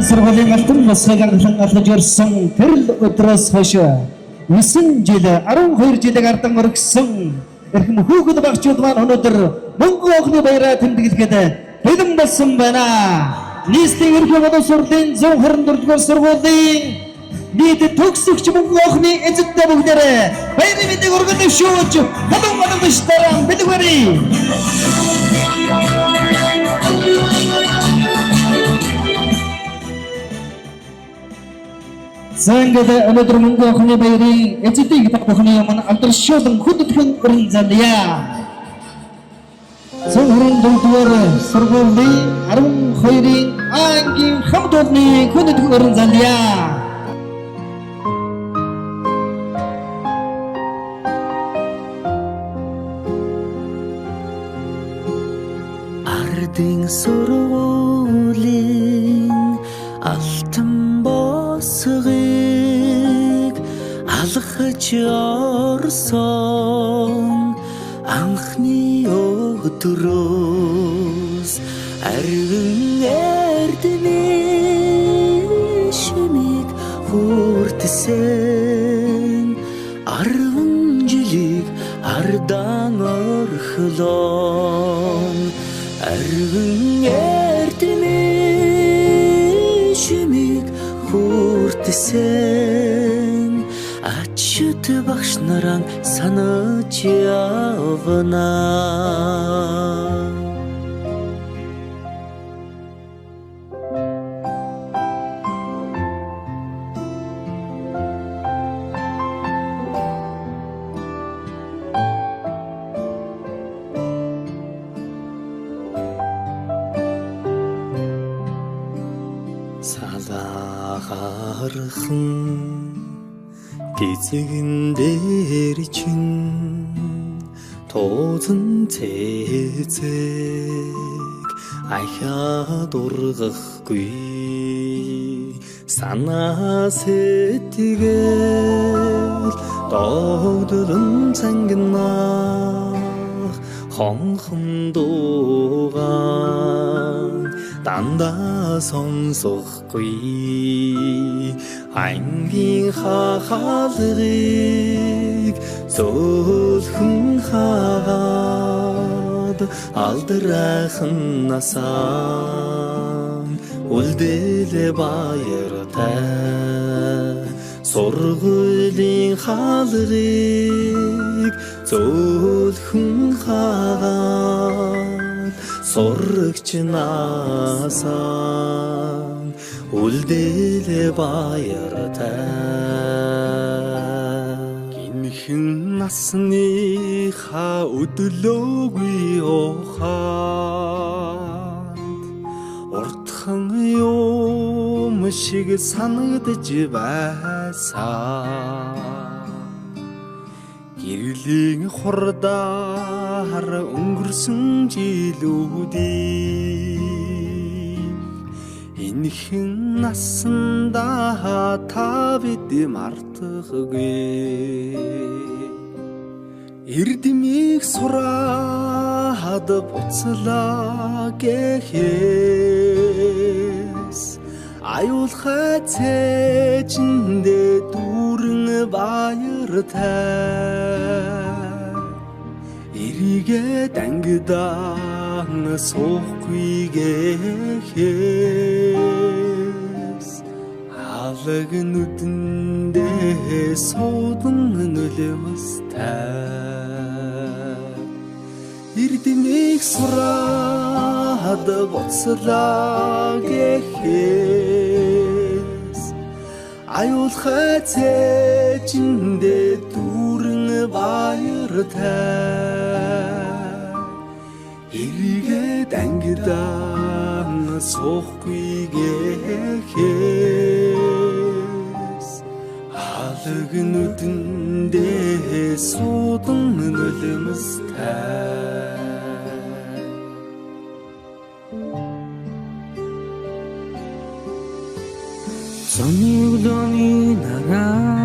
Surguling алтан босгыг анхлан ирсэн тэр л өдрөөс хойш 9 жил 12 жилиг ардан өргөсөн эрхэм хүүхэд багчууд маань өнөөдөр мөнгө охны баяраа тэмдэглэхэд бэлэн болсон байна. Нийслэлийн ерхий болон сурлын 124-р сургуулийн нийт төгсөгч мөнгө охны эзэнтэй бүгдээрээ баярын мэндийг өргөж шүүж халуун бишtaraan бэлгэрээ. Сангад өнөөдөр мөнгө охны баярын эзэдийг тавхны өмнө алдаршуулан хөдөлгөн өрн залъя. 124-р сургуулийн 12-ийн ангийн хамт олонны хөдөлгөн өрн залъя. Ардын сургуулийн алтан босгыг алхаж орсон анхны өдрөөс арвин эрдэнэ шимиг хүртсэн 10 жилиг ардан орхлон арвин эрдэнэ шимиг хүртсэн ачт багш нараа санаж явна. Салахархан гизэгэн дээр чин тоозон цэцэг ахаад ургахгүй санаа сэтгэл догдолн цангинах хонхон дуугаан дандаа сонсохгүй ангийн хахалгыг зөөлхөн хаагаад алдрайхан насаа үлдээлэ баяртай сургуулийн хаалгыг зөөлхөн хаагаад сурагч насаа үлдээлэ баяртай гинхэн насныхаа өдлөөгүй ухаанд уртхан юм шиг санагдаж байсан гэрлийн хурдаар өнгөрсөн жилүүдийг энэхэн насанда та бид мартахгүй эрдэмийг сураад буцлаа гэхээс аюулхай цээжиндээ дүүрэн баяртай эрийгээ дангидаан суухгүй гэхээс алаг нүдэндээ суудан нөлөөстэй эрдэмийг сураад буцлаа гэхээс аюулхай цээжиндээ дүүрэн баяртай эрийгээ дангидаан суухгүй гэхээс алаг нүдэндээ суудан нөлөөстэй Сонигдоны нараа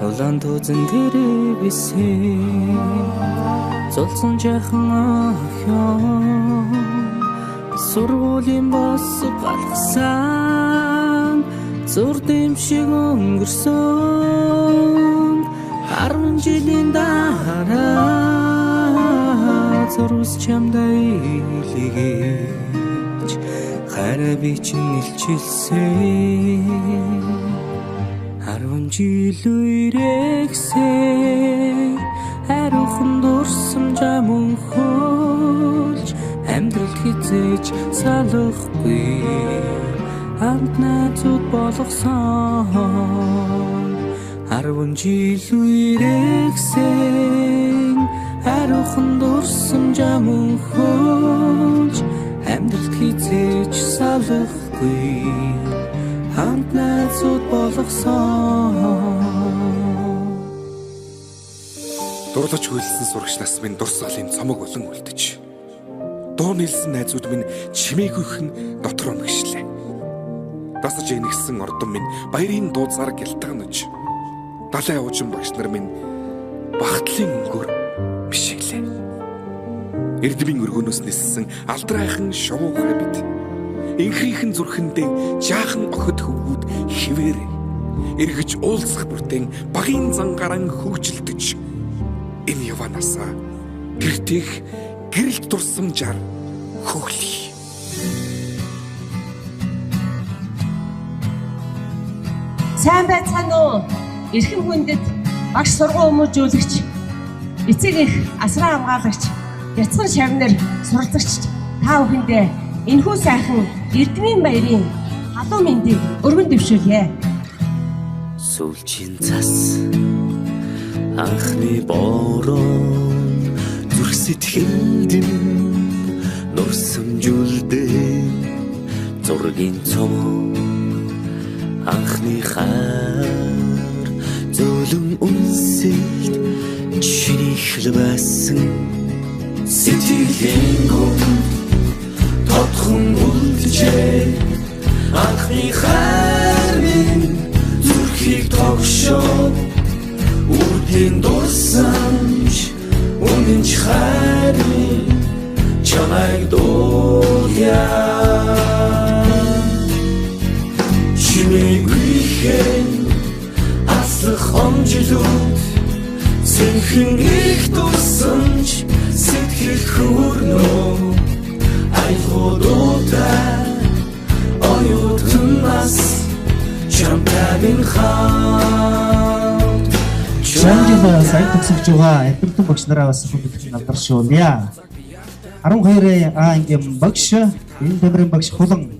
улаан тузан тэрбисээ золцон жахан ахяа Сургуулийн босог галгасан зур дэмшиг өнгөрсөн 10 жилийн дараа зурвас чамдаа илгээж хараа би чинь илчилсэн 10 жил үрэгсээ хариухан дурсамжаа мөнхөлж амьдрал хизээж салахгүй хамт найзууд болгосон 10 жил үрэгсэн хариухан дурсамжаа мөнхөлж амьдрал хизээж салахгүй хамт найзууд болгосон. Дурлаж хөлсөн сурагч нас минь дурсгалын цомог болон үлдэж. Дуу нийлсэн найзууд минь чимээгүйхэн дотроо мэгшлээ. Дасаж инэгсэн ордон минь баярын дууцаар гялтганаж. Далай уужин багш нар минь багтлын өнгөөр бишиглээ. Эрдмийн өргөнөөс ниссэн алдрайхан шувуугай бид. Инхрийнхэн зүрхэндээ жаахан охид хөвгүүд хിവэр эргэж уулзах бүртэн багийн зангаран хөгжилдөж энэ яванасаа гэртэх гэрэлт дурсамжаар хөглөе. Сайн байцгаана уу? Эрхэм хүндэт багш сургууль хүмүүжүүлэгч, эцэг их асран хамгаалагч, яцхан шавнар суралцагч та бүхэндээ энэхүү сайхан Эрдмийн баярын халуун мэндийг өргөн дэвшүүлье. Сүүлчийн цас анхны бороо зүрх сэтгэлд нурсамжуулдээ зургийн цомог анхны хаар зөөлөн үнсэлт чиний хэлбэсэн сэтгэлийн гом тодхон үлджээ анхны хаар минь зүрхийг тогшоо үрдийн дурсамж үнэнч хаар минь чамайг дуулъя чимээгүйхэн аслах онжилууд сэнхэн их дурсамж сэтгэл хүрнөө айхуудуутай оюутнаас чамтайг хаад Шанжил сайн төгсөж байгаа эрдэмтэн багш нараа бас хүндэтгэн алдаршуулъя. 12 ангийн багш, энэ тэмрийн багш хулан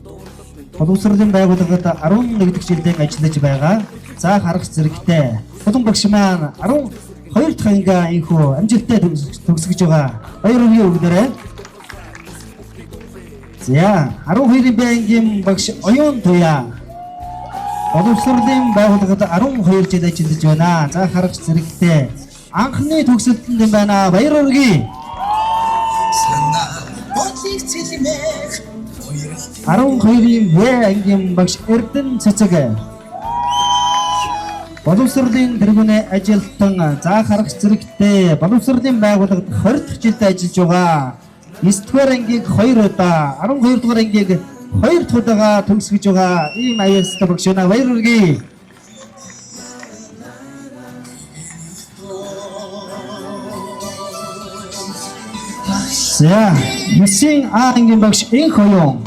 боловсролын байгууллагад 11 дахь жилдээ ажиллаж байгаа. За харах зэрэгтэй. Хулан багш маань 12 дахь ангийн энхүү амжилттай төгсөж байгаа. Баяр хүргэе өгдөрэй. За 12 ангийн багш Оюун Туяа боловсролын байгууллагад 12 жил ажиллаж байна. За харах зэрэгтэй. Анхны төгсөлтөнд юм байна. Баяр хүргэе. 12-ийн В ангийн багш Эрдэнэ Цэцэг боловсролын тэргүүний ажилтан. За харах зэрэгтэй. Боловсролын байгууллагад 20 дахь жилдээ ажиллаж байгаа. 9-р ангийг 2 удаа, 12-р ангийг 2 дахь удаага төгсгөж байгаа. Ийм аяастай багш байна. Баяр хүргэе. За 9-ийн А ангийн багш Энх Оюун.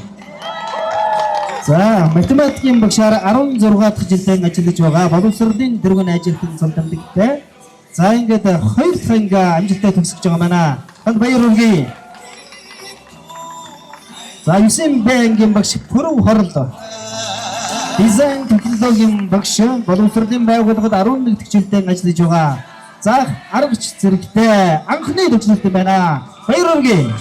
За математикийн багшаар 16 дахь жилдээ ажиллаж байгаа. Боловсролын тэргүүний ажилтан цамтамдагтай. За ингээд 2 дахь анги амжилттай төгсөж байгаа манай. Танд баяр хүргэе. За 9-ийн Б ангийн багш Пүрэв Хорол. Дизайн технологийн багш боловсролын байгууллагад 11 дахь жилдээ ажиллаж байгаа. За аргач зэрэгтэй анхны төгсөлт байна. Баяр хүргэе.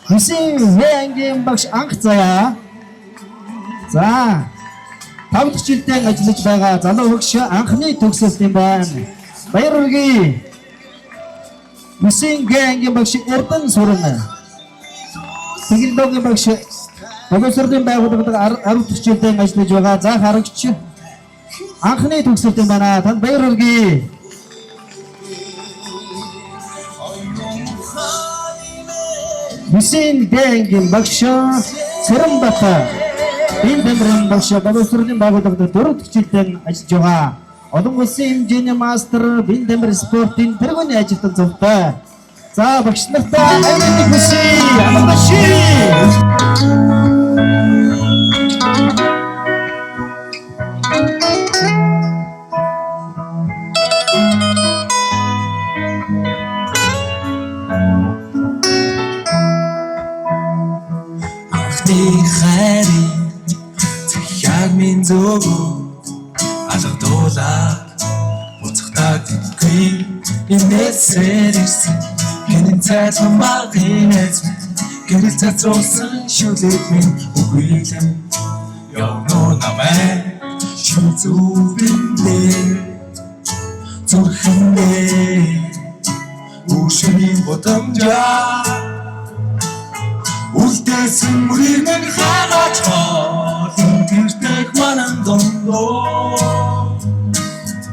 9-ийн В ангийн багш Анх Заяа. За 5 дахь жилдээ ажиллаж байгаа залуу багш анхны төгсөлт юм байна. Баяр хүргэе. 9-ийн Г ангийн багш Эрдэнэ Суран. Технологийн багш боловсролын байгууллагад 10 дахь жилдээ ажиллаж байгаа. За харагч анхны төгсөлт юм байна. Танд баяр хүргэе. Хүсийн Бэнгийн багш Цэрамбат энэ бэмрэн багш боловсролын байгууллагад 4 хичээлдээ ажиллаж байгаа. Олон улсын хэмжээний мастер бие бэмэр спортын тэргүүний ажилтан зөвтэй. За багш нартай аймгийн хүсье амбаши. хайрын захиаг минь зөвгөө алгадуулаад буцахтаа гэдэггүй инээсээр ирсэн хинэн цай хамаагийн эз гэрэл цацруулсан шүлэг минь үгүйлэн явно намайг шүзүүдэн зүрхэндээ ушгийн бодамжаа үлдээсэн мөрийг хаагач тэртэх манан дондоо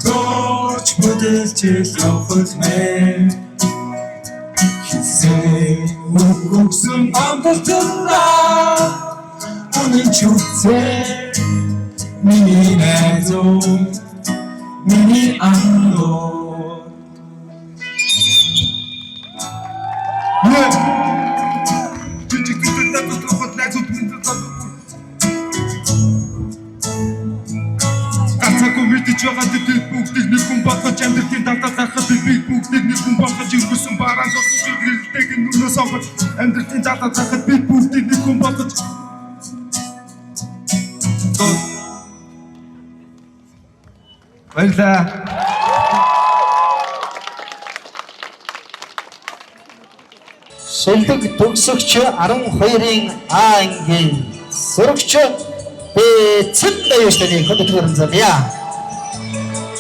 тооч мөдөлчил явах мэ хисээ үгүйсэн амталтаа үнэн чүцээ миний найзуу миний андоо Жагаад дэд бүгдийг нэг хүн болгож амьдртын давтаа захад би бүгдийг нэг хүн болгож ирсэн бараан тосч ирэлтэйг нүнээс авах амьдртын давтаа захад би бүгдийг нэг хүн болгож баярлаа. Шилдэг төгсөгч 12-ын А ангийн сурагч Бэцэн дэвштэний хөдөлгөөн замья.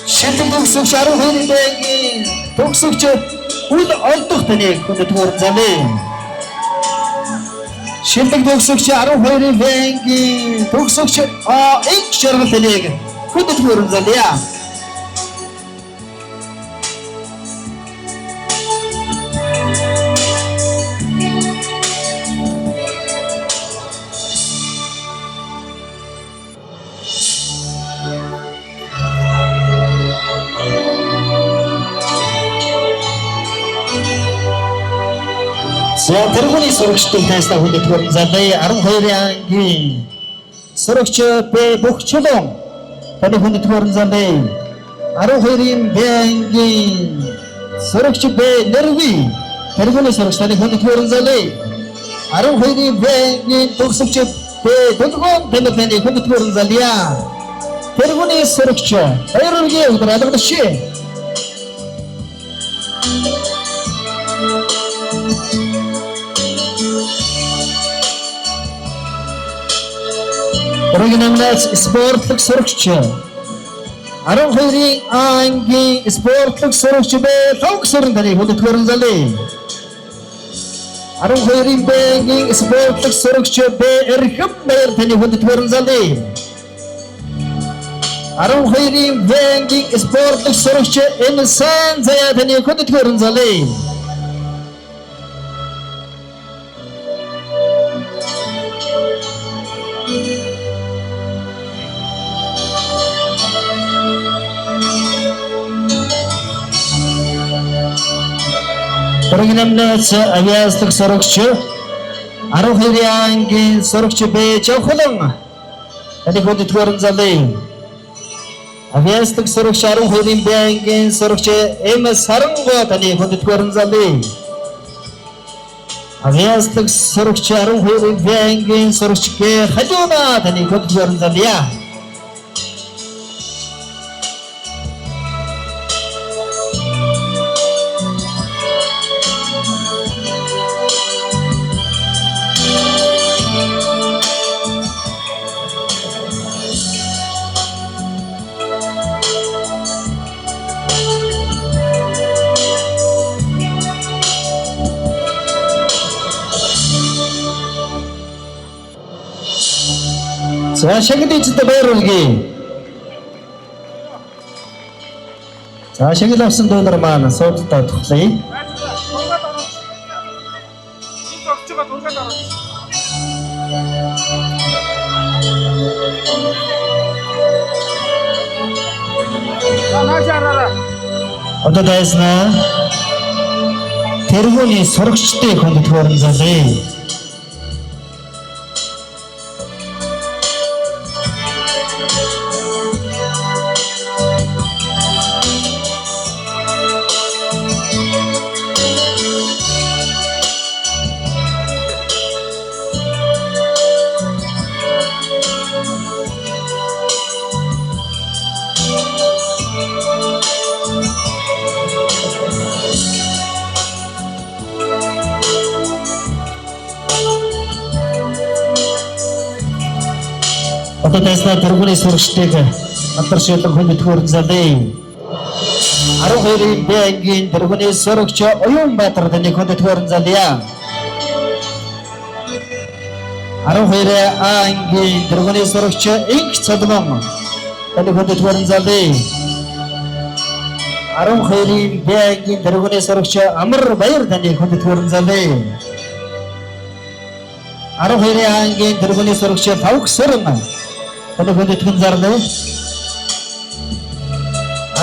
Шилдэг төгсөгч 12-ын ангийн төгсөгч үл олдох таны хөдөлгөөн замья. Шилдэг төгсөгч 12-ын ангийн төгсөгч А их шаргалтыг хөдөлгөөн замья. Тэргүүний сурагчдын тайсна хүндэтгэн залей 12 ангийн сурагч Б Бөхчлөн таны хүндэтгэн залей 12-ын Б ангийн сурагч Б Нэрви тэргүүний сурагч таны хүндэтгэн залей 12-ын Б ангийн төгсөгч Б Дөлгөн таны хүндэтгэн залия тэргүүний сурагч баяргийн өдөр алгадши. Оригинальс спортлог сурагч 12-ын ангийн спортлог сурагч Б Тогсорн таны хүндэтгэн залей 12-ын Б ангийн спортлог сурагч Б Эрхэм баяр таны хүндэтгэн залей 12-ын Б ангийн спортлог сурагч Энсэн заяа таны хүндэтгэн залей Оригинальс авиаслог сурагч 12-ын ангийн сурагч Б Жавхлан таны хүндэтгэн залей авиаслог сурагч 12-ын Б ангийн сурагч М Саранго таны хүндэтгэн залей авиаслог сурагч 12-ын Б ангийн сурагч Г Халиуна таны хүндэтгэн залия За шагналчтай баярлалаа. За шагнал авсан дуулар маань суудалтай тухлая. энэ зогсож байгаа Одоо дайснаа тэргүүний сурагчдыг хүнд төхөөрөмжлөе. Одоо дайснаа тэргүүний сурагчдыг хамтарчлан хүнд төхөөрөмжлөе. 12-ийн Б ангийн тэргүүний сурагч Уянбаатар таны хүнд төхөөрөмжлөе. 12 А ангийн тэргүүний сурагч Инх Цодмон таны хүнд төхөөрөмжлөе. 12-ийн Б ангийн тэргүүний сурагч Амар Баяр таны хүнд төхөөрөмжлөе. 12 А ангийн тэргүүний сурагч Павх Сөрөн таны хүнд төхөөрөмжлөе.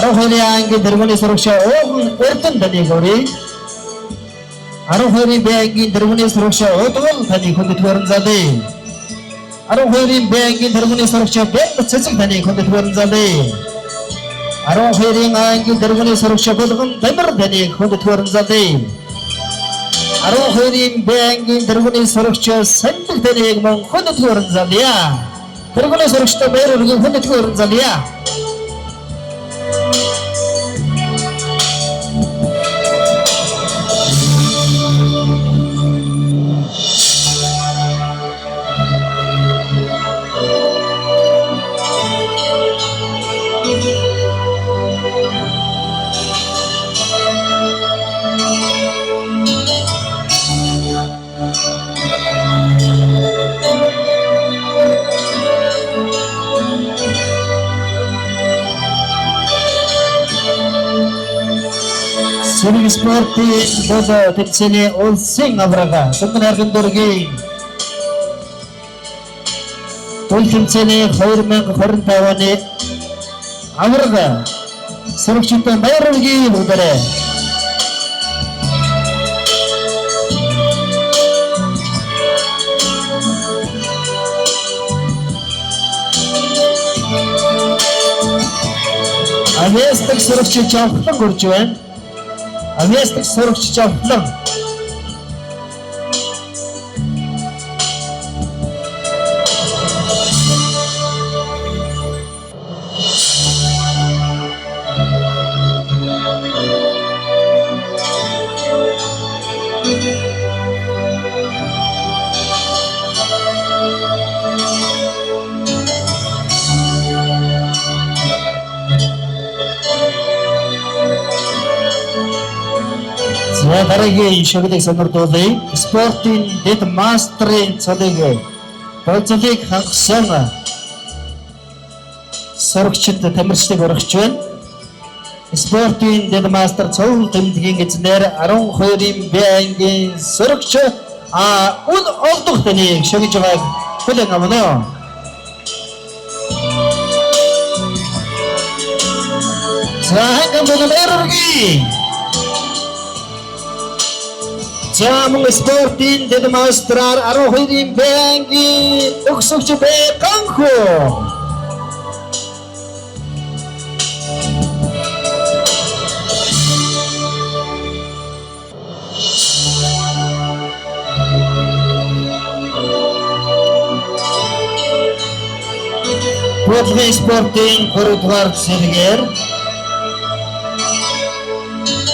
12 ангийн тэргүүний сурагч Ууган Эрдэнэ таны гөрий. 12 Б ангийн тэргүүний сурагч Удгал таны хүнд төхөөрөмжлөе. 12 Б ангийн тэргүүний сурагч Бэлт Цэцэг таны хүнд төхөөрөмжлөе. 12 ангийн тэргүүний сурагч Булган Дамир таны хүнд төхөөрөмжлөе. 12 Б ангийн тэргүүний сурагч Сандаг таны мөн хүнд төхөөрөмжлөе. тэргүүний сурагчтай баяр үргийн хүнд төхөөрөмжлөе. Сэрэг спортын болоо тэмцээний улсын аврага Сүмэн хайрхан дүүргийн тул тэмцээний 2025 оны аврага сурагчтай баяр үргийн бүгдээрээ авьяастаг сурагч жавхлан гурж байна. Авьяастаг сурагч жавхлан дараагийн шагналыг сонирдуулъя. Спортын дэд мастрын цалыг процентыг хангасан сурагчид тамирчдыг өргөж байна. Спортын дэд мастер цовл тэмдгийн эзнэр 12-ийн Б ангийн сурагч үн олдох таны шагнаж байгааг хүлээн авна. Сахаган боловэрги Jamong sportin de mostrar 12-ийн Б ангийн өгсөгч Бэканхо Бодлын спортын 3-дугаар сэргээр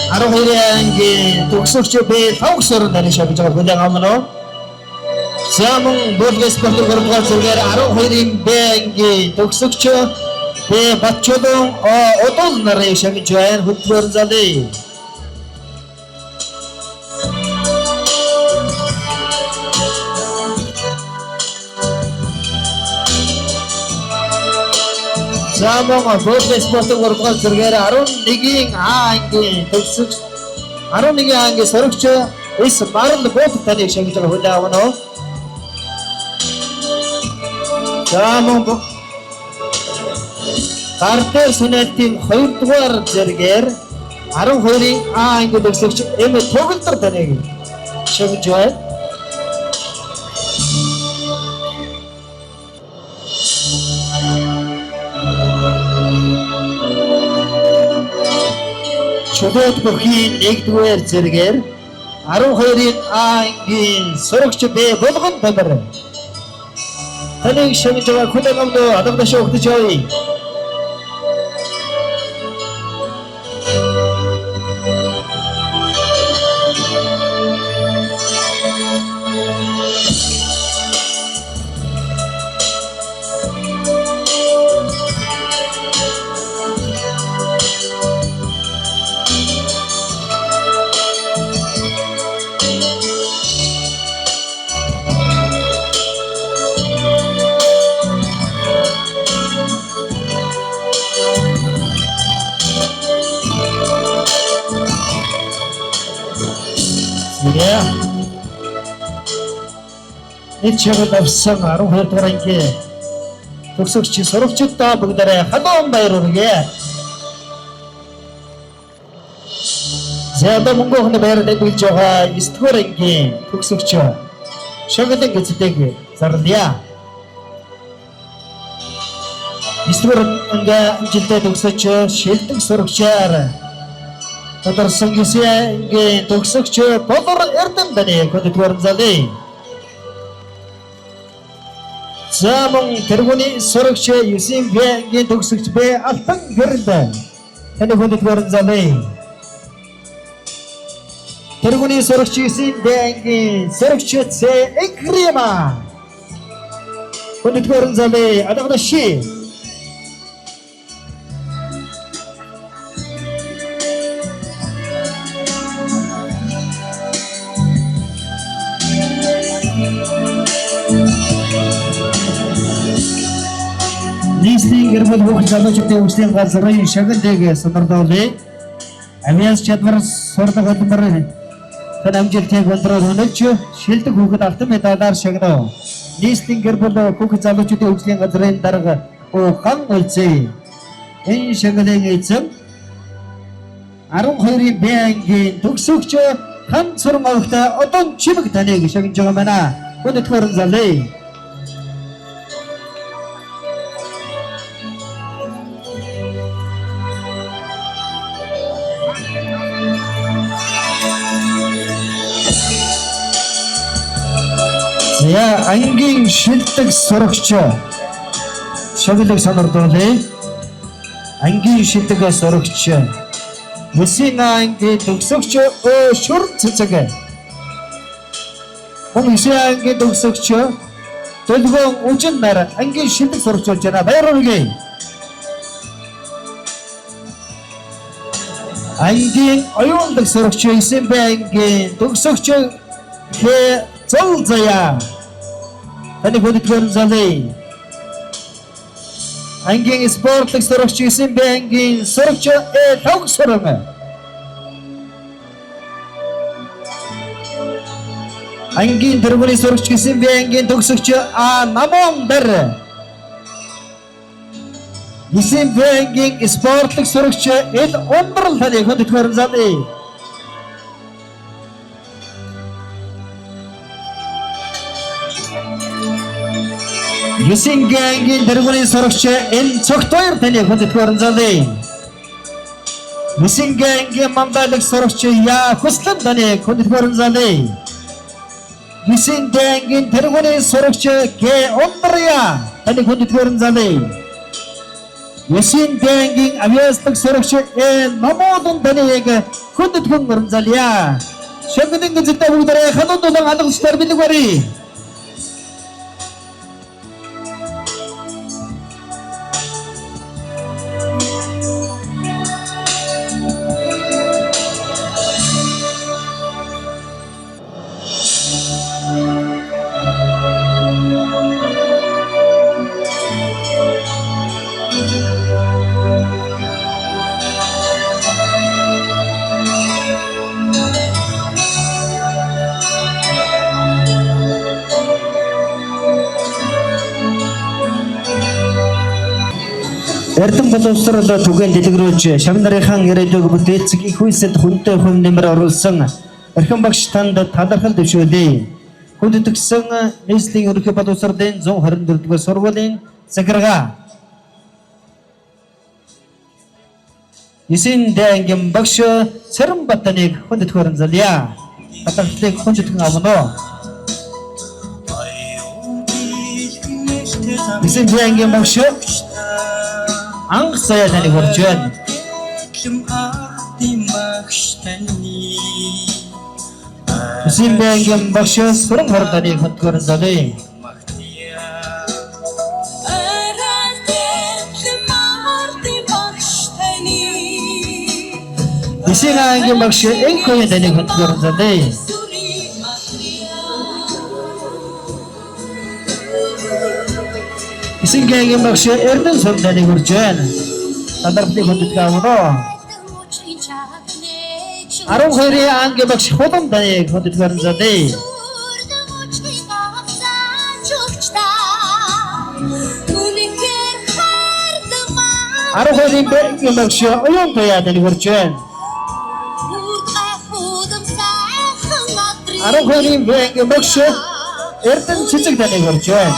12 ангийн төгсөгч Павх Сөрөн таны шагнаж байгааг хүлээн авна. Jamong бодлын спортын 3-дугаар сэргээр 12-ийн Б ангийн төгсөгч Батчодон Одол нарын шагнаж байна. Хөтөлбөрзалээ. Jamong бодлын спортын 3-дугаар сэргээр 11-ийн А ангийн төгсөгч 11 ангийн сурагч Эс марл бот таныг шагнаж байгаа хүлээ авна уу? За мөн Картер Сунэтийн 2 дугаар зэргээр 12-ийн А анги төгсөгч Эм Тоглолтор таныг шагнаж байна. Чөлөөт бүхийн 1-р зэргээр 12-ийн А ангийн сурагч Б болгон тамир. Таныг шагнаж байгаа хүлээн авна уу? Адагнаш өгдөж явъя. Эцэг авсан 12 дугаар анги төгсөгч сурагчдаа бүгдээрээ халуун баяр хүргэе. Зэвэ мөнгөнд баярлалаа билж байгаа 9 дугаар анги төгсөгч шагналын гэцэдэг зарлая. 9 дугаар анги жилдээ төгсөж шилдэг сурагчаар тодорсон гисээ төгсөгч Болор Эрдэмтний хөдөлгөөр залээ. Замун тэргүүний сурагч 9-ийн төгсөгч Б Алтан Гэрэлд таны хөдөлгөөр залээ. тэргүүний сурагч 9-ийн сурагч С Экрема хөдөлгөөр залээ. Адагнаши Нийслэлийн гэрмэл хөх залуучуудын өвслийн газрын шагналыг сонирдуулъя. Авиас чадвар сурдаг хөдөлмөр хэн амжилтыг өндрөөр хөнөж шилдэг хүүхэд алтан медалаар шагнав. Нийслэлийн гэрмэл хөх залуучуудын өвслийн газрын дарга Ухан Улцээ. Энэ шагналын эзэн 12-ийн Б ангийн төгсөгч хан суран огтой одон чимэг таныг шагнаж байгаа мана. Өнөөдөр залээ. Я ангийн шилдэг сурагч шагналыг сонирдуулъя. Ангийн шилдэг сурагч Мөсийн ангийн төгсөгч Шүр Цэцэг. Мөсийн ангийн төгсөгч Төлгөн Үжин нар ангийн шилдэг сурагч болж байна. Баяр хүргэе. Ангийн оюундаг сурагч 9-ийн Б ангийн төгсөгч Хэ Зол заяа. Таны хөдөлгөөр залээ. Ангийн спортлог сурагч 9-ийн Б ангийн сурагч Лог сурам. Ангийн тэргүүний сурагч 9-ийн Б ангийн төгсөгч А Намон Дар. 9-ийн Б ангийн спортлог сурагч Эл Ундрал таны хөдөлгөөр залээ. Юсингийн тэргүүний сурагч энэ цогтойр таны хөдөлгөөр залээ. Юсингийн мандалыг сурагч Я Хүслэн таны хөдөлгөөр залээ. Юсингийн тэргүүний сурагч Г Ундря таны хөдөлгөөр залээ. Юсингийн авиасдаг сурагч Намодон таны хөдөлгөөр залъя. Шагналын гэцэдэг бүгдээрээ ханууд болон алгасчдаар бэлэг барья. Эрдэм боловсрол түгээн дэлгэрүүлж шав нарынхан ирээдүйг бүтээцэг их үйлсэд хүнтэй хүн нэмэр оруулсан эрхэм багш танд талархал дэвшүүлье. Хүнд төгссөн нийслэлийн ерөнхий боловсролын 124-р сургуулийн захиргаа Исэн дэнгэн багш Цэранбатаныг хүнд төхөөрөмжлөе. Талархлыг хүндэтгэн авно. Исэн дэнгэн багш анх сая таныг хүрч байна. Исэн дэнгэн багш суран хордоныг хүнд төхөөрөмжлөе. Исэн ангийн багш энхой таныг хүнд төхөөрөмжлөе. Исэн ангийн багш Эрдэнэ сум таныг хүрч байна. Талархлыг хүндэтгэн авно. 12-ийн ангийн багш Хулан таныг хүнд төхөөрөмжлөе. 12-ийн ангийн багш Уян Туяа таныг хүрч байна. 12-ийн ангийн багш Эрдэнэ Цэцэг таныг хүрч байна.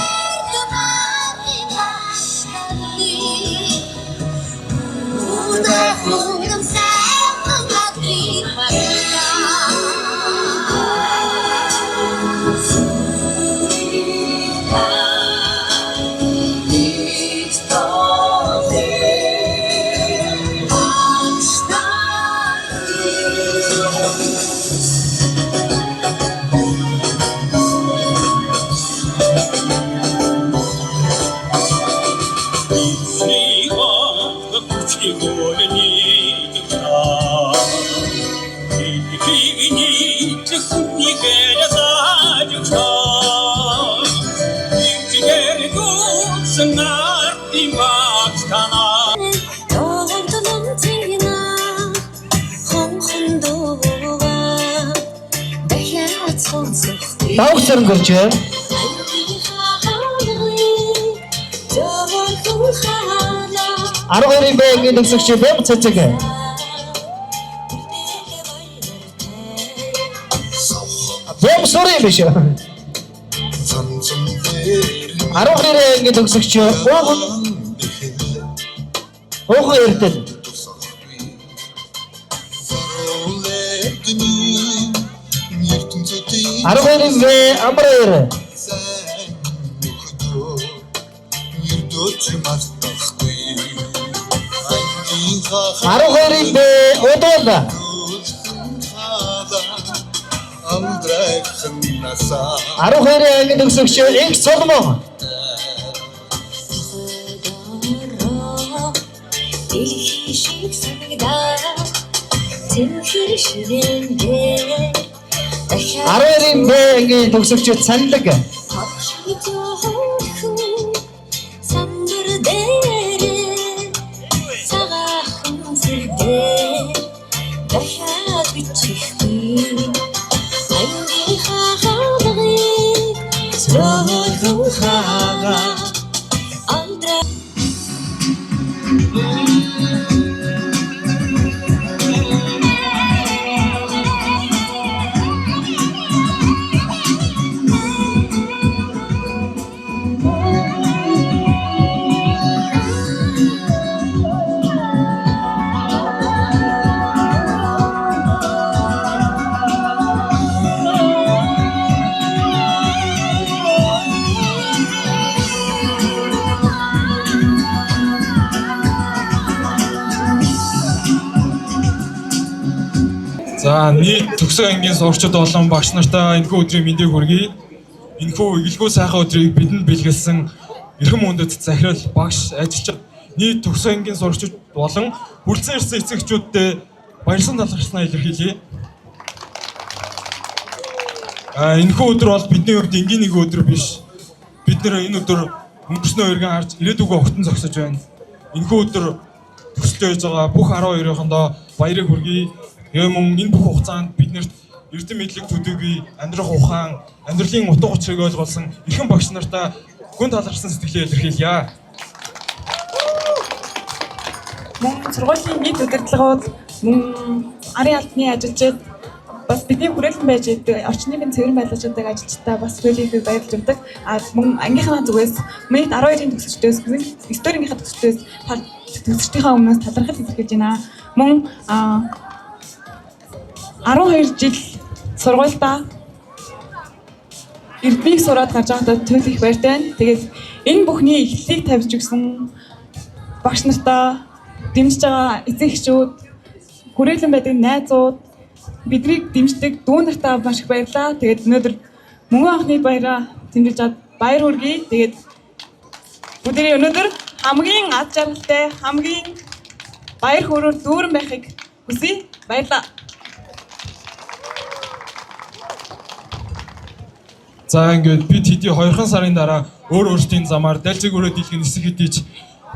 Давхцар гэрч байна. 12-ийн ангийн төгсөгч Бэм Цэцэг. Бэм Сүрэн биш. 12-ийн ангийн төгсөгч Ууган Эрдэнэ. 12-ийн Амраар. 12-ийн Удал. 12-ийн ангийн төгсөгч Инх Соломон. Арэрийн бэгийн төгсөгч Цанлаг. За нийт төгсөө ангийн сурагчид болон багш нартай энэхүү өдрийн мэндийг хүргэе. Энэхүү эгэлгүй сайхан өдрийг бидэнд бэлгэлсэн эрхэм хүндэт захирал багш ажилчид нийт төгсөө ангийн сурагчид болон хүрэлцэн ирсэн эцэгчүүдтэй баярлан талархснаа илэрхийлье. Энэхүү өдөр бол бидний хувьд энгийн нэг өдөр биш. Бид нэр энэ өдөр өнгөрснөө иргэн харж ирээдүгөө огтон зогсож байна. Энэхүү өдөр төсөлтөө хийж байгаа бүх 12-ындоо баярыг хүргэе. Юм энэ бүх хугацаанд биднэрт эрдэм мэдлэг төдийгүй амьдрах ухаан, амьдралын утга учирыг ойлгуулсан эрхэм багш нартаа гүн талархсан сэтгэлээ илэрхийлье. мөн сургуулийн нийт удирдлагууд мөн арын албаны ажилчид бас бидний хүрээлэн байж орчны бие цэвэр байдлуудыг ажилчдаа бас хүрээлэхэд баярлж өгдөг. Мөн ангийнхаа зүгээс минь 12-ын төгсөгчдөөс историйнхаа төгсөгчдийнхээ өмнөөс талархал илэрхийлж байна. Мөн 12 жил сургуультай Эрдмийг сураад гарч байхдаа туйл их баяртай байна. Тэгээд энэ бүхний эхлэлийг тавьж өгсөн багш нартаа дэмжиж байгаа эцэг эхчүүд, хүрээлэн байдаг найзууд, биднийг дэмждэг дүү нартаа маш их баярлалаа. Тэгээд өнөөдөр мөнгөн анхны баяраа тэмдэглэж чад баяр хүргэе. Тэгээд бүгдээ өнөөдөр хамгийн аз жаргалтай, хамгийн баяр хөөрөөр дүүрэн байхыг хүсье. Баярлалаа. За ингээд бид хэдий 2 сарын дараа өөрсдийн замаар дэлжиг өрөө дийлгэн нисэх хэдийч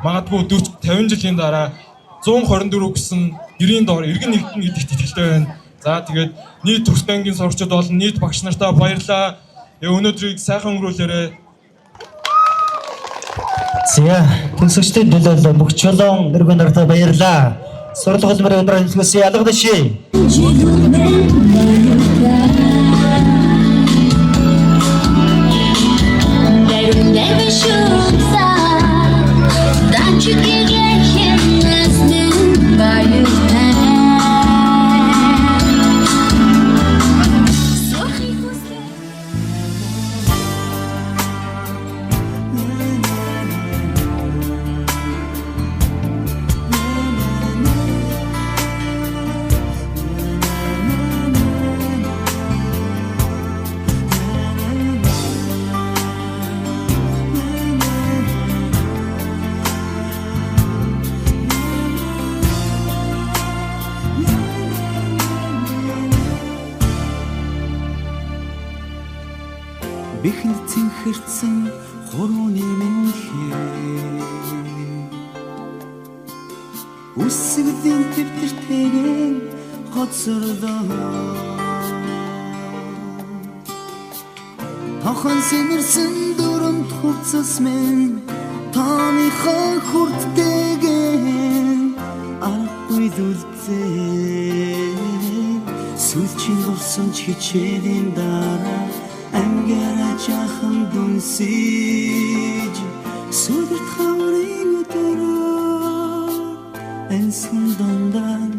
магадгүй 40-50 жилийн дараа 124 гэсэн гэрийн доор иргэн нэгдэн гэдэгт итгэлтэй байна. За тэгээд нийт Төрс банкын сурагчид болон нийт багш нартаа баярлалаа. Өнөөдрийг сайхан өнгөрүүлээрэй. За төгсөгчдийн төлөө бүх чулуун өргөн нартаа баярлалаа. Сурал хөдөлмөрийн өндөр хэлхүүсээ алга дэшээ. Never should stop. That you can get him listening by your hand. So he was there. Бэхэл цэнхэрсэн хурууны минхээ үсгдийн төвтөртэйгэн хоцордоо тохон сэмэрсэн дүрмд хувцас мен тааныхаа хүрттэйгэн арахгүй дүлцээ сүлчийн болсон чичээлийн дараа ангара жахан дүнсэж сүдэрт хаврын өдрөө энсэн дондан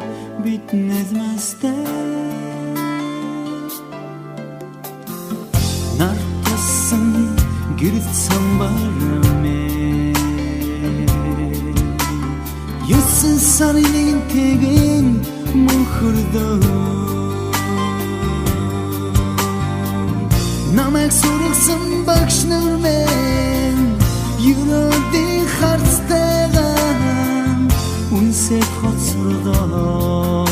бит нэзмэстэй нартасан гэрэл самбармэ юусэн сарын тэгэн мөнхөрдөө намайг сургасан багш нар мен юродын харцтайгаа үнсээ хоцордоо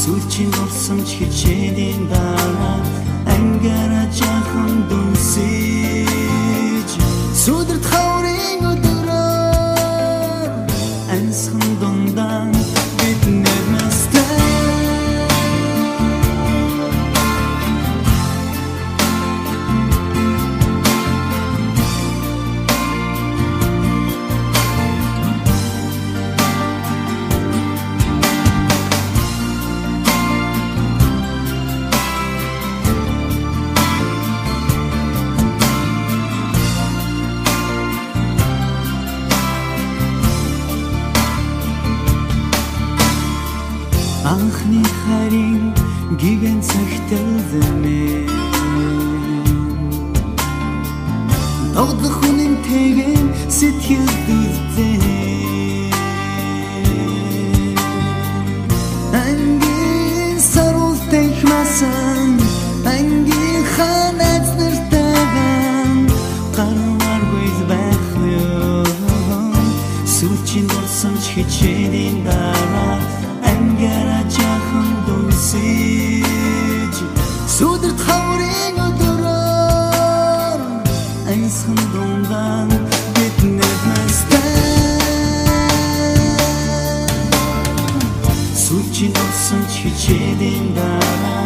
сүлчийн болсон чичээлийн дараа ангара жахан дүнсэж сүдэрт хаврын өдрөө ансан дондан бид нэрмэстэй анхны харин гигэн цагтэлдэмэ догдох хүнэн тэгэн сэтгэл дүрзээ ангийн саруултай хмасан ангийн ханаас нэртэйгэн гарваргүй байх ёо сүлчийн болсон чичээлийн дараа ангара жахан дүнсэж сүдэрт хаврын өдрөө ансан дондан бид нэзмэстэй сүлчийн болсон чичээлийн дараа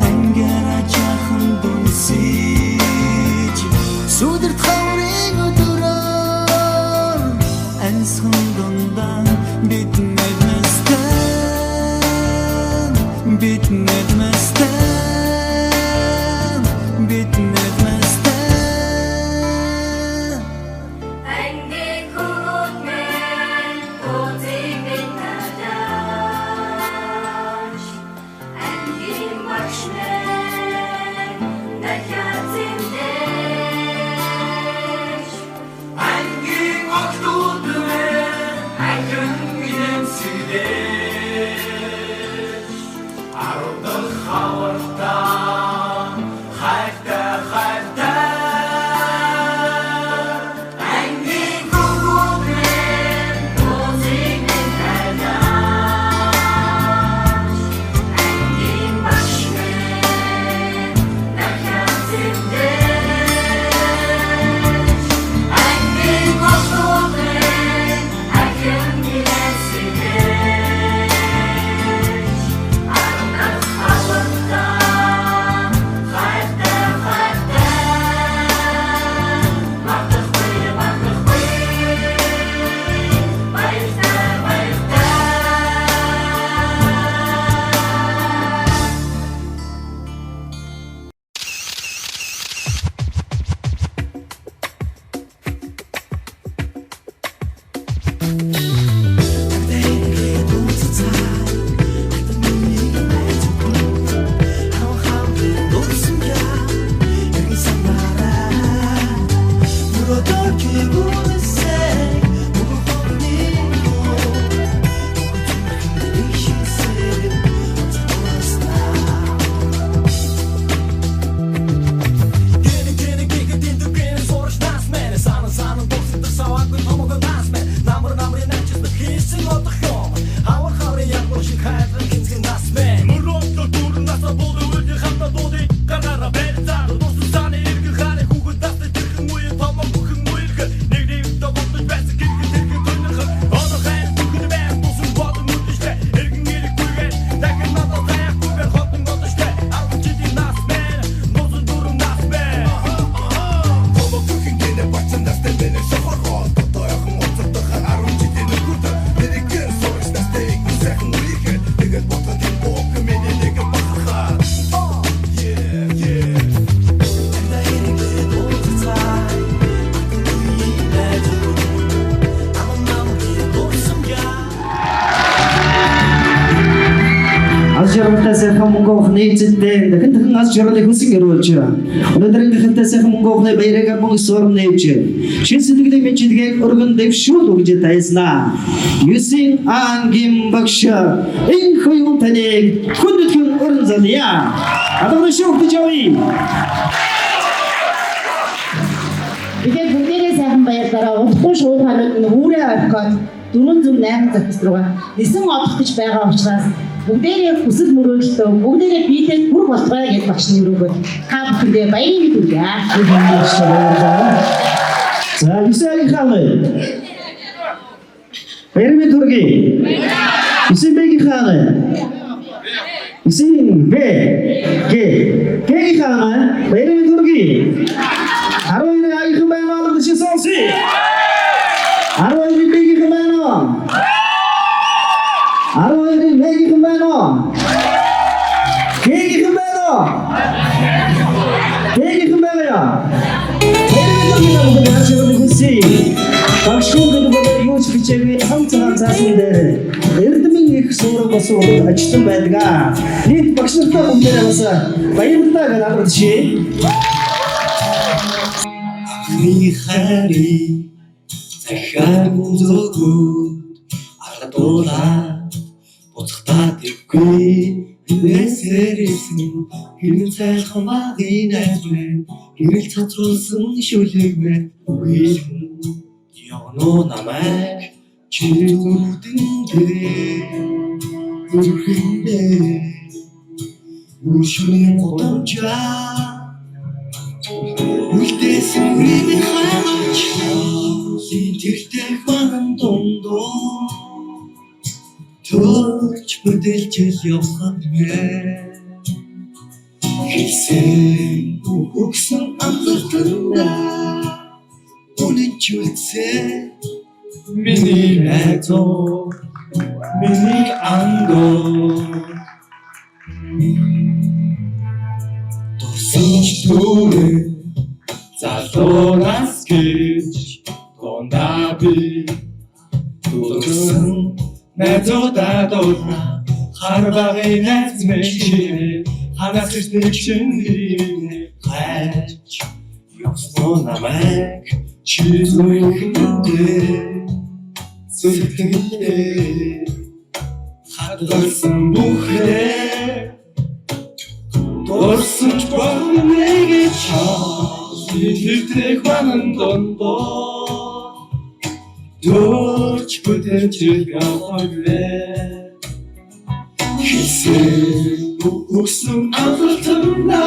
ангара жахан дүнсэж сүдэрт хаврын өдрөө ансан дондан жаргалтай сайхан мөнгө ухны эзэнтэй дахин аз жаргалыг хүсэн өрөөлж өнөөдрийн гахалтай сайхан мөнгө ухны баярыг мөнгө сорм нээвч шин сэтгэлийн мэдлэгийг өргөн дэвшүүл өгж тайснаа юсин ангийн багш энэ хоёрын таныг хүндэтгэн өрн залъя адаа шүүхтэй жавъя. Тэгээд бүгдээрээ сайхан баярлалаа. Удахгүй шуурханууд нь үүрээ орхиод 408 захис руугаа нисэн одох гэж байгаа учраас бүгдээрээ хүсэл мөрөөлтөө бүгдээрээ биетэй бүр болтгоё гэж багшны өрөөгөө та бүхэндээ баярыг хүргье. За юсагийн хааны баярыг хүргье. Юсэбэгийн хааны Исин бэ гээ хааны баярыг хүргье. Арвын аяхан байна уу гэж сонси. Арвын бигийн байна уу? Арвын бигийн байна уу? Бигийн байна уу? Бигийн байна уу? Баярыг хүргье хүсье. Багшгүй гэдэг юу ч бичээгүй хамт заасан дээр эрдэмийн их суурь болсон ажилтан байдаг. Нийт багш нартай бүгдээ бас баярлалаа гэж амжилт. Михари захаа музогу ардола боцхтаа тэггүй нэсэрсэн хин сайхан багын ажмэ гэрэл цацруулсан шүлэгмэ үгүй ёно намайг чирүүдэн дээр үрхэндээ үшүний годамжаа үлдээсэн үнийг хаач синтертэй хаан дондоо төрч бүдэлжэл явах мэ хэлсэн өгсөн амлалтанда үнэнчүүлсэ миний найзоо миний андоо Донас гэж дондаа би дурсан найзуудаа дуулна хар багын найз мэшээ ханаас ирсэн чинь хайж явсан намайг чи зүгтээ зүгтээ хадгалсан бүхээ дурсан ч багныг чаа Илтрэх манан дондоо Дөрч бүтэж явахвэ Хисээ үгсэн амталтандаа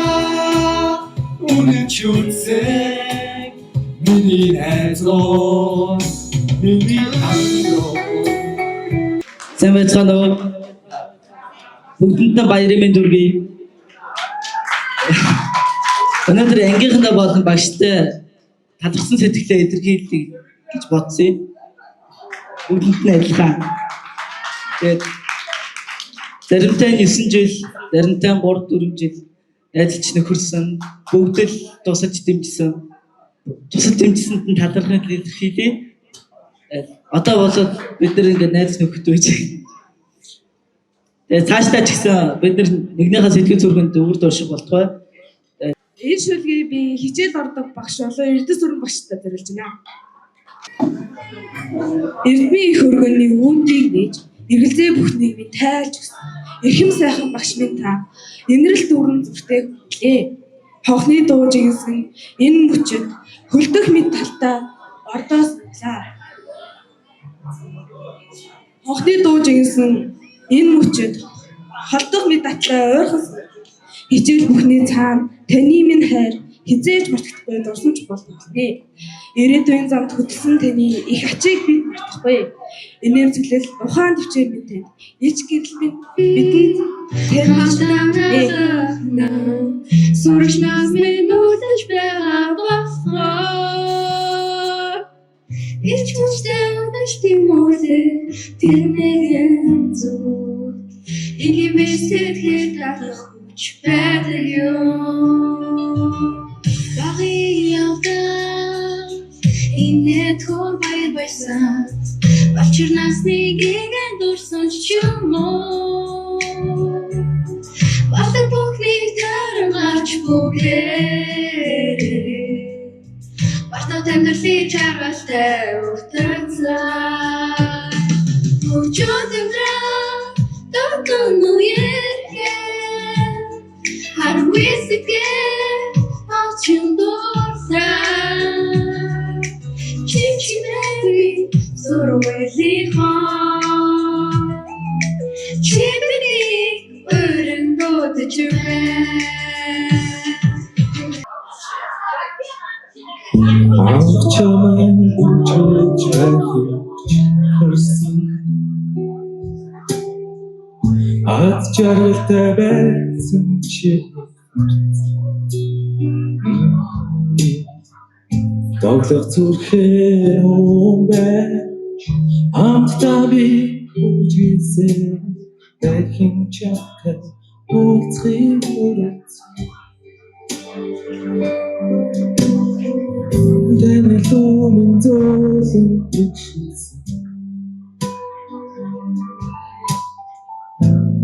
Үнэн чүцэг Миний найзлоо Миний хандроо Сайн байцгаана уу? Бүгдэнд баярын мэнд хүргэе. Өнөөдөр ангийнхандаа болон багштай талархсан сэтгэлээ илэрхийлье гэж бодсон. Бүгдэнд нь адилхан. Тэгээд заримтай 9 жил, заримтай 3-4 жил ажиллаж нөхөрсөн, бүгд л тусаж дэмжсэн. Тусаж дэмжсэнд нь талархал илэрхийлье. Одоо болоод бид нар ингээд найз нөхөд үйж. Тэгээд цаашдаа ч гэсэн бид нар нэгнийхээ сэтгэл зүрхэнд өвөр дуршиг болтугай. Энэ шүлгийг би хичээл ордог багш болон эрдэс уран багштай зориулж байна. Эрдмийн их өргөний үүндийг нээж, эргэлзээ бүхнийг минь тайлж өгсөн. Эрхэм сайхан багш минь та инрэл дүүрэн зүртэй хүлээ. Хонхны дуу жигсэн энэ мөчөд хөлдөх мэд талтаа ордоос лаа. Хонхны дуу жигсэн энэ мөчөд холдох мэд татлаа ойрхон хичээл бүхний цаана таны минь хайр хизээж мартахгүй дурсамж болтгоо. Ирээдүйн замд хөтлсөн таны их ачийг бид мартахгүй. Энэм зөвлөл ухаан төвчээр минь тань. Ич гэрэл минь бидэнд тэрмэжнаа. Сурчнаас минь нүдэж байгаа. Ич хүчтэй удаж тимүүлээ тэрмэгэн зүг. Игийн бэсэтгэл дагах Better you Багиявдан Инэт хор баяр байсан Бачир насны гэгэн дурсан ч юм уу Батар бүхнийг тарангаач бүгээр Бартаа тэмдэрлий чагалтай уртацлаа Мөчөө тэмдраа Докон нүер Har whisky Alçındorsa Çiçileri Sorveli han Çibini Örün doğdu cüme Ağçaman Çöçersin At jarılta bensin çi Доглох зүрхээ өмбэ амттай би үжигсээ дахин чамтай уулзахыг хүссэн Дэнэлөө минь зөөлөн үгшсэн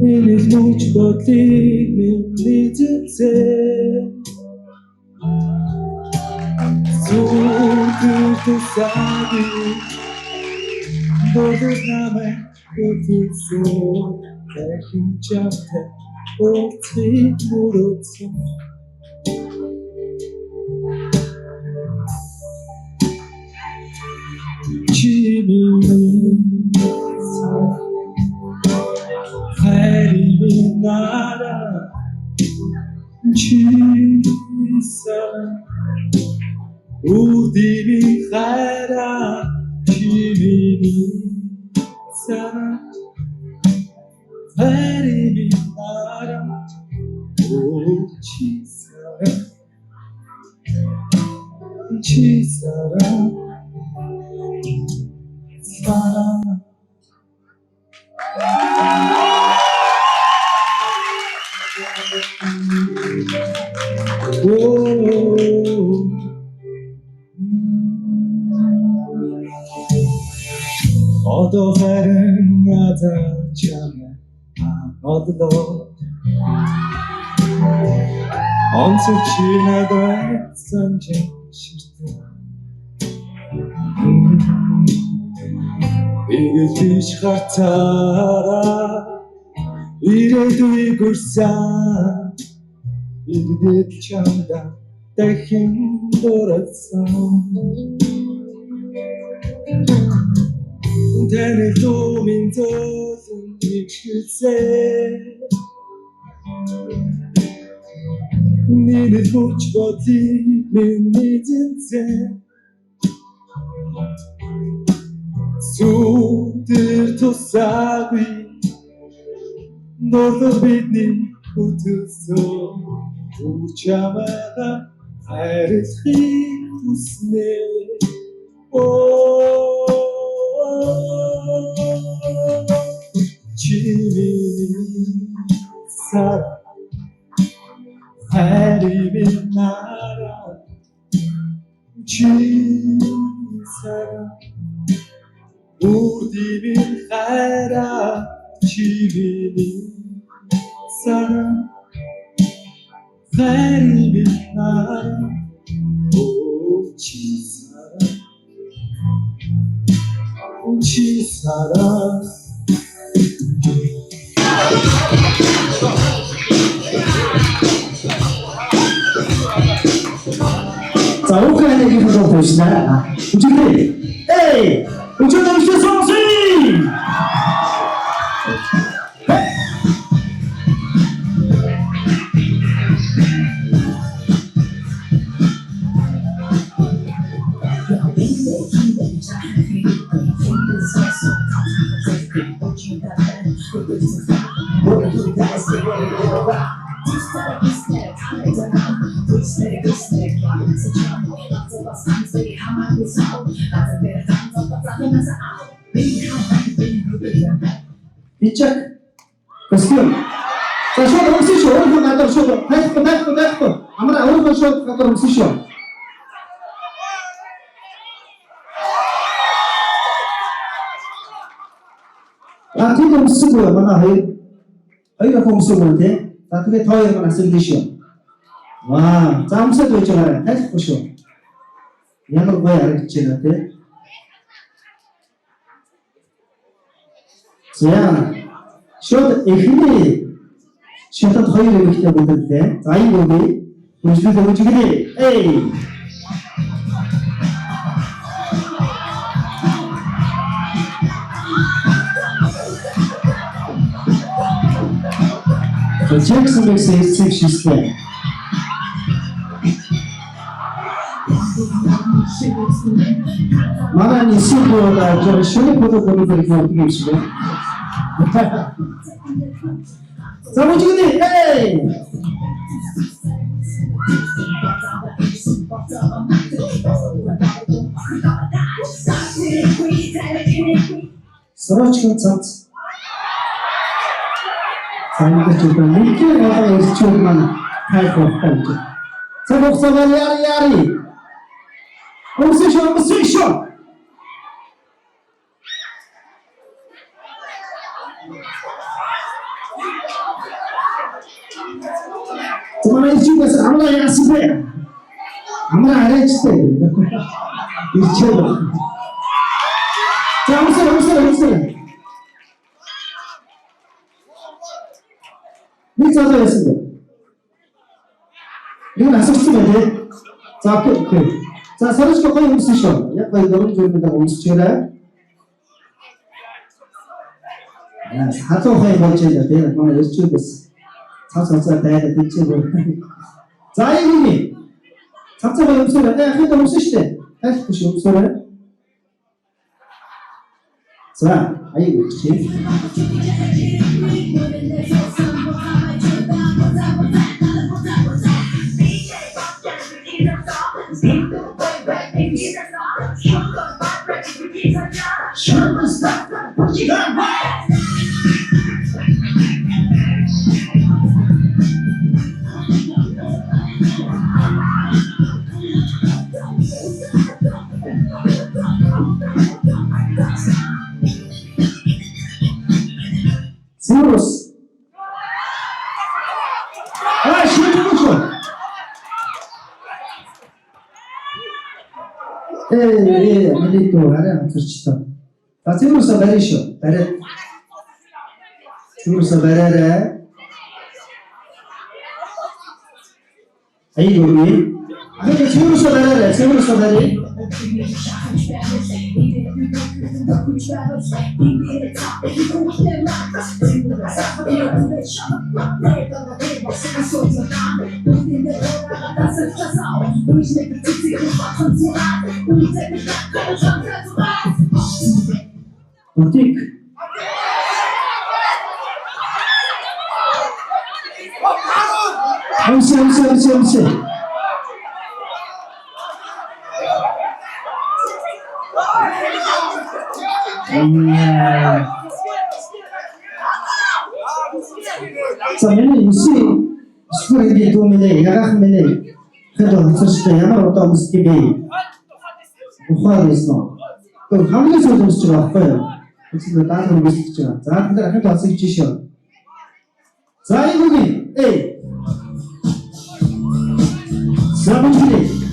Энэ луч бодлыг минь нийцээ Зүрхээ сади Додос намайг үтсэн дахин чамтай уулзахыг хүссэн Nada, Chisa, Udimi Khara, Chimini, Sa, Udimi Nada, Chisa, Chisa, Sa. Одоо харин надад чамайг одлоо онцгой чи надад санаж ширтээ Игэж хатаараа ирээдүйг үрсэн иргэд чамда дахин дурсан Таны томин зөөлөн нэгшгэлсээ Нинэ луч боти миний зэнцээ Сүтэр тусаагүй Нордор бидний хөтөлсөө Учамага хайрлахыг хүснэ Чимээ сара хайрын нара Чисара Үрдивин хайра чимээ сара хайрын нара Чисара 자, 우크라이나 기술로 보시다. 우측에, 에이! 우측에 오시죠, 성수이! 이쪽 그스요. 자, 쇼 넘으시죠. 오른손 가도록 쇼. 다이스코. 아무나 오른손 쇼 가도록 쓰시오. 아, 뒤도 쓰고요. 뭐나 여기가 공쓰고 돼. 자, 그게 더 여러분 쓰시오. 와, 짬새도 있잖아요. 다시 보시오. 양을 뭐야 알겠지, 나한테. 자, 쇼트 에히니 쇼트 더 이렇게 기대 못했대. 자, 이 거기 우주도 우주기대. 에이. 자, 잭슨 맥스의 섹시스템. 마라니 시보다 저 쇼리포도 보는 걸 어떻게 해주시네? 자, 우주기대. 에이. Сорочка цац. Самое чудо. Никто не может чудо хайпов пойти. Забухсовали яри. Умсишо. Tomara чудо, амра ясипе. Амра аречте. Ирчело. 자, умсир. 밀자서 했습니다. 이건 아쉽지만 돼. 자, 자, 서로시고 거의 움쓰셔. 약간 너무 좋습니다. 움쓰셔라. 사조 거의 멀쩡해야 돼. 정말 열심히 됐어. 사서 돼야 돼. 자, 이분이 작자가 움쓰라. 내가 해도 움쓰시대. 다시 보시 움쓰라. 자, 아이고, 그치? миний дүү арай онцорчлоо. За цэвэрсээ барай шүү. Барай. Цэвэрсээ барайраа. Айгуугүй. Ахаа цэвэрсээ барайраа. Цэвэрсээ барай. Бутик. Амси. За миний скорингийн дүүмэнэ ягаах мэнэ хэд онцорчтой ямар удаа өмсдөг бэ? Ухаар байсан. Тэр хамгийн сүүлд өмсөж байгаа байхгүй юу? Эсвэл даалгавар өмсөж байгаа. За тэгэхээр хэд онцорч шүү. За ийгүгий. Сабунжи.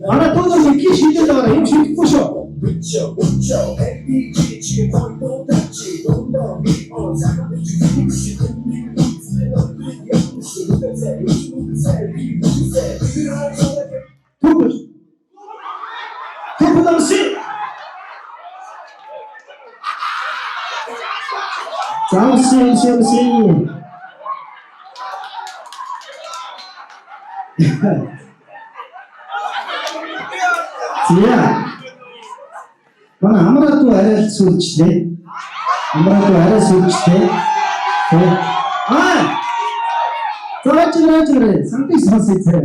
Ана todo que шийдэл байгаа юм шийдэхгүй шүү. Тупдамси. Замси. Зя. Бана амраад арай сүлжлээ. Заач. Самтыг сонсъё.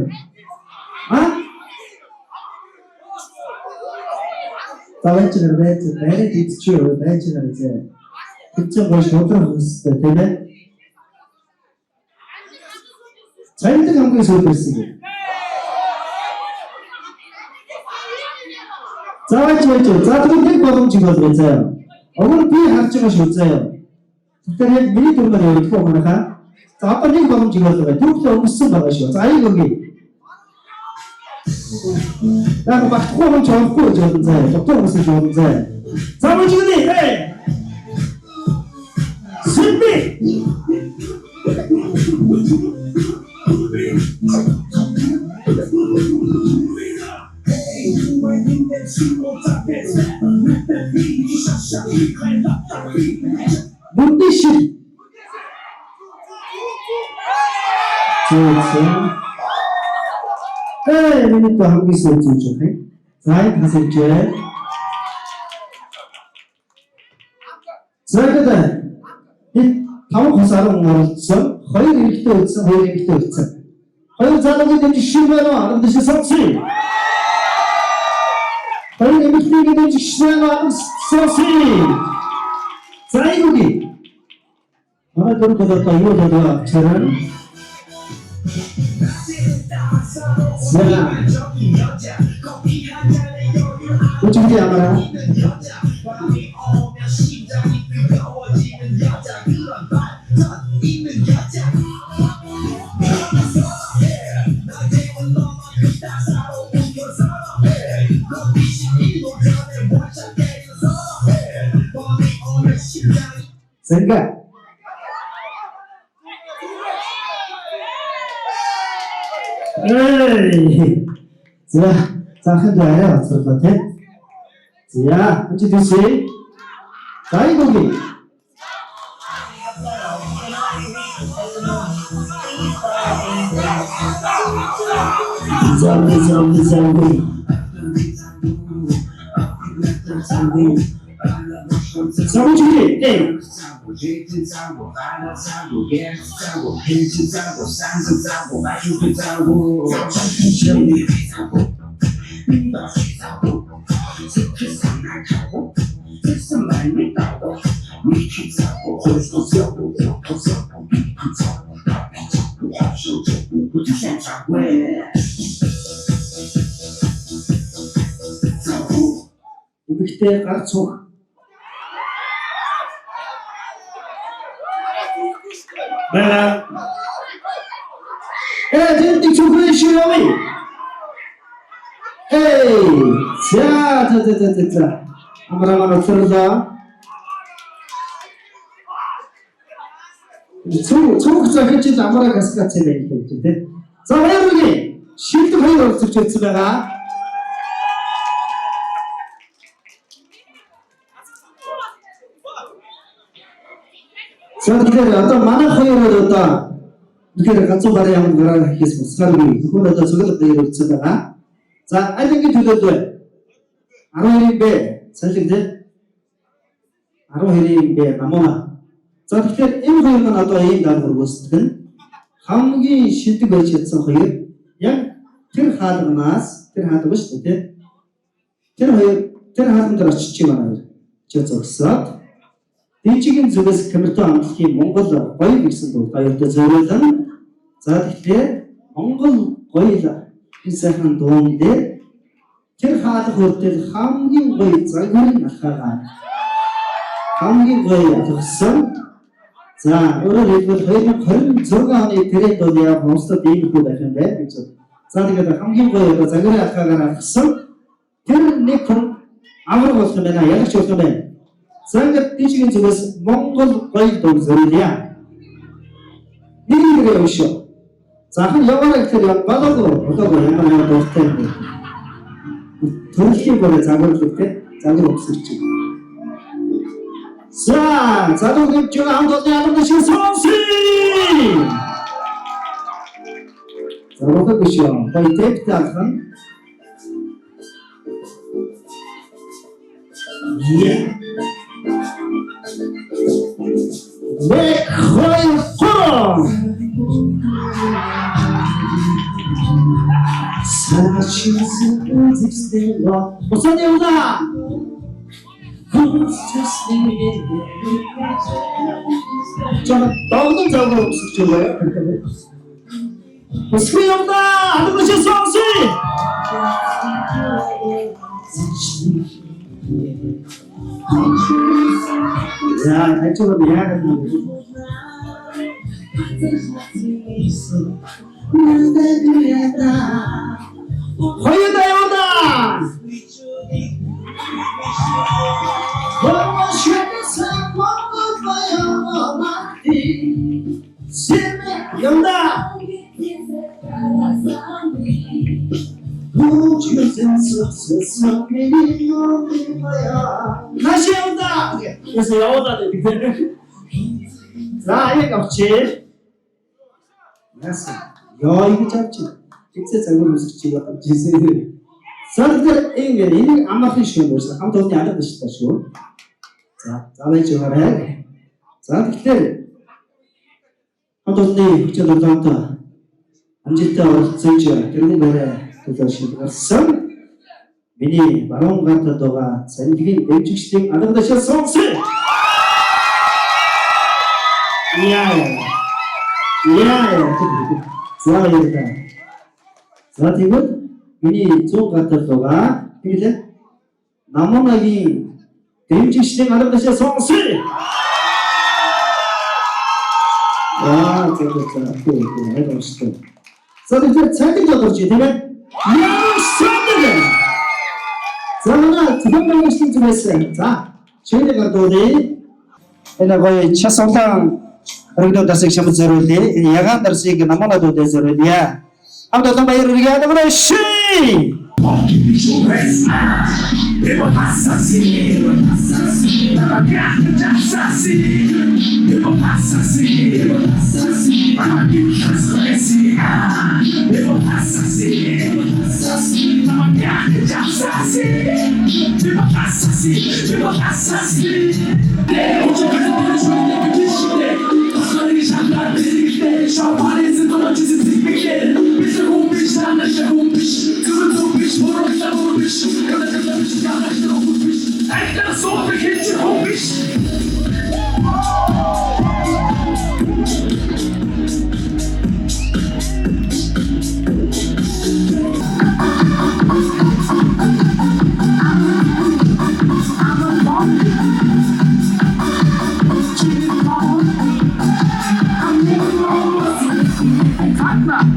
Заач барайд идчихөө байж байгаа зэ. Тэцээ гош дотроо хүмүүстэй тийм ээ. Цайндаг хамгийн сүүлэрсэн юм. Заач. За тэгээд нэг боломж болов заяа. Огт би харж байгаа шүү заяа. Тэгэхээр яг миний дүрмээр явах юм байна. За одоо нэг боломж болов. Түүхтэй өмссөн байгаа шүү. За аяг. Яг багтахгүй юм жоохгүй гэж бодсон заяа. Доктор өмсөж бодсон заяа. За мөн жигнэ. Сэмби. Буддиши. Миний то хамгийн сүүлж байгаа. За хасаж. Зэрэгдээ. Таван хосаар өнгөрсөн. Хоёр эрэгтэй үлдсэн. Хоёр залуугийн дэмжих шиг байна. Дэс сонси. Хоёр эмэгтэйгийн дэмжих шиг байна. Сонси. Зайгуги. Манай дөрөв одоо юу болоо чараа. Учирки амара. Sehingga sudah sangat daya seperti ya menjadi sih baik lagi zombie Sabu ciri, эмэгтэй гар цуг. Бара. Тэнтик чухал широми. За. Амраа өчрлөө. цог захиж амраа гасгац байх юм тийм. За хоёрын шилдэг хоёр оролцогч ирсэн байгаа. За тэгэхээр одоо манай хоёр одоо тэгэхээр ганцхан бараа юм гараа хийх усгааргүй. Зөвхөн одоо цоглог дээр ирсэн байгаа. За аль нэг төлөвлөө 12-ийн Б салхиг дээ 12-ийн Б намаа. За тэгэхээр энэ хоёр нь одоо ийм даалгавар үүсгэн хамгийн шилдэг байж чадсан хоёр яг тэр хаалганаас тэр хаалга шүү дээ тэр хоёр тэр хаалганд очиж байгаа хоёр ч зогсоод дижигийн зүгээс камерт амтлахын Монгол гоё гэсэн дуу хоёртой зориулсан. За тэгэхээр Монгол гоё сайхан дуун дээр тэр хаалга хүртэл хамгийн гоё загварын алхаагаа хамгийн гоё алхсан. За өөрөөр хэлбэл 2026 оны тэрэг дуу яа хонцтой дийггүй байх юм байна гэж. За тэгээд хамгийн гоё загварын алхаагаар алхсан. Тэр нэг хүн авраг болох юм байна. Яг ч болох юм байна. За ингээд дижигийн зүгээс Монгол гоё дуу зориулъя. Нэг юм шүү. Захан яваарай гэхээр болоогүй ямар дууртай юм. Төрөлхийн бороо загварлалтай загвар өгсөж чинь. За залуу хэмж байгаа хамт олон ямар шиг сонсъё. Залуу биш юм. Баятэг таасан. Нэг хоёр хураа. Усан явна. 저 너무 저거 저거요. 우스이 явна. 하는 것이 성시. 야, 대충은 미안해. 거기다 온다. 연다. 다시 온다. 그래서 영어다. 자, 얘가 없지. 알았어. 야, 이거 짧지. 직접 잘못 웃었지. 지세들. 사람들 이게 아마히 쉬운 거죠. 아무도 없니 안 하듯이 다시요. 자, 자네 저거래. 자, 그때 아무도 없니 국제도 다음다. 안짓다 설지야. 그런 거래. 그것이 그것은 미니 마롱 같은 도가 전기기 내축시팅 안 한다시 성스. 이야야. 좋아요다. 자, 지금 미니 쪽 같은 도가 이제 나무나기 내축시팅 안 한다시 성스. 야, 저거 해도 멋있다. 자, 이제 책임져 그렇지, 되면 자, 하나 두 번만 시킨 좀 했어요. 자, 저희가 도디 энэ гоё час улаан өргөдөө дасыг шамд зориулъя. Энэ ягаан дарсыг намаа дуудаа зориулъя. Хамт олон баяр үргээ амраа ши. I'm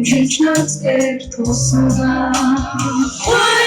just not scared to survive.